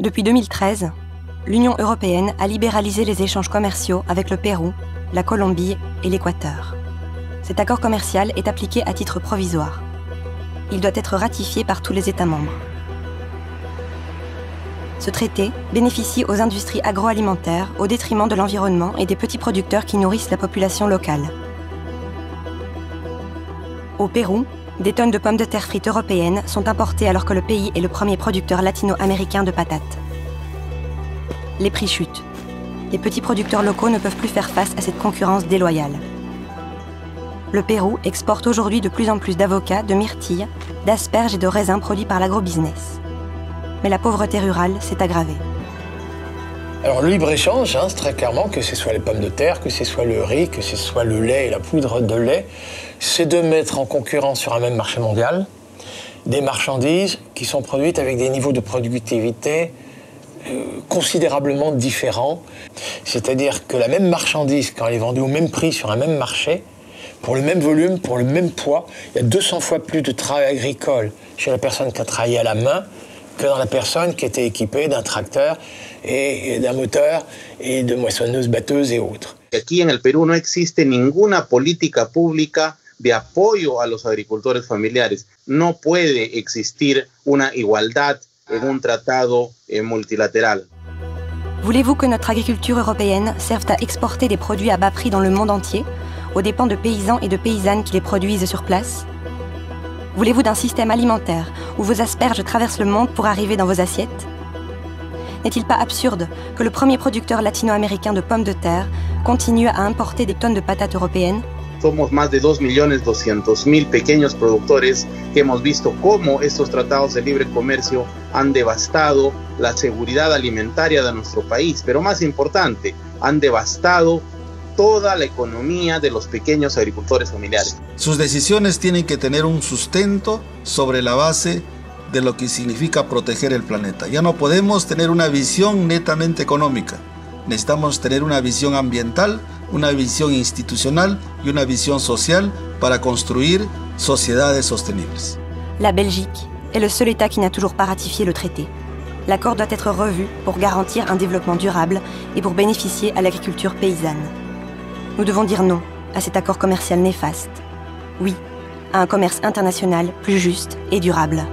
Depuis 2013, l'Union européenne a libéralisé les échanges commerciaux avec le Pérou, la Colombie et l'Équateur. Cet accord commercial est appliqué à titre provisoire. Il doit être ratifié par tous les États membres. Ce traité bénéficie aux industries agroalimentaires au détriment de l'environnement et des petits producteurs qui nourrissent la population locale. Au Pérou, des tonnes de pommes de terre frites européennes sont importées alors que le pays est le premier producteur latino-américain de patates. Les prix chutent. Les petits producteurs locaux ne peuvent plus faire face à cette concurrence déloyale. Le Pérou exporte aujourd'hui de plus en plus d'avocats, de myrtilles, d'asperges et de raisins produits par l'agrobusiness. Mais la pauvreté rurale s'est aggravée. Alors le libre-échange, c'est très clairement que ce soit les pommes de terre, que ce soit le riz, que ce soit le lait et la poudre de lait, c'est de mettre en concurrence sur un même marché mondial des marchandises qui sont produites avec des niveaux de productivité considérablement différents. C'est-à-dire que la même marchandise, quand elle est vendue au même prix sur un même marché, pour le même volume, pour le même poids, il y a 200 fois plus de travail agricole chez la personne qui a travaillé à la main que dans la personne qui était équipée d'un tracteur et d'un moteur et de moissonneuses, batteuses et autres. Aquí en el Perú no existe ninguna política pública de apoyo a los agricultores familiares. No puede existir una igualdad en un tratado multilatéral. Voulez-vous que notre agriculture européenne serve à exporter des produits à bas prix dans le monde entier, aux dépens de paysans et de paysannes qui les produisent sur place? Voulez-vous d'un système alimentaire où vos asperges traversent le monde pour arriver dans vos assiettes? N'est-il pas absurde que le premier producteur latino-américain de pommes de terre continue à importer des tonnes de patates européennes? Somos más de 2.200.000 pequeños productores que hemos visto cómo estos tratados de libre comercio han devastado la seguridad alimentaria de nuestro país, pero más importante, han devastado toda la economía de los pequeños agricultores familiares. Sus decisiones tienen que tener un sustento sobre la base de lo que significa proteger el planeta. Ya no podemos tener una visión netamente económica. Necesitamos tener una visión ambiental, una visión institucional y una visión social para construire sociedades sostenibles. La Belgique est le seul État qui n'a toujours pas ratifié le traité. L'accord doit être revu pour garantir un développement durable et pour bénéficier à l'agriculture paysanne. Nous devons dire non à cet accord commercial néfaste. Oui, à un commerce international plus juste et durable.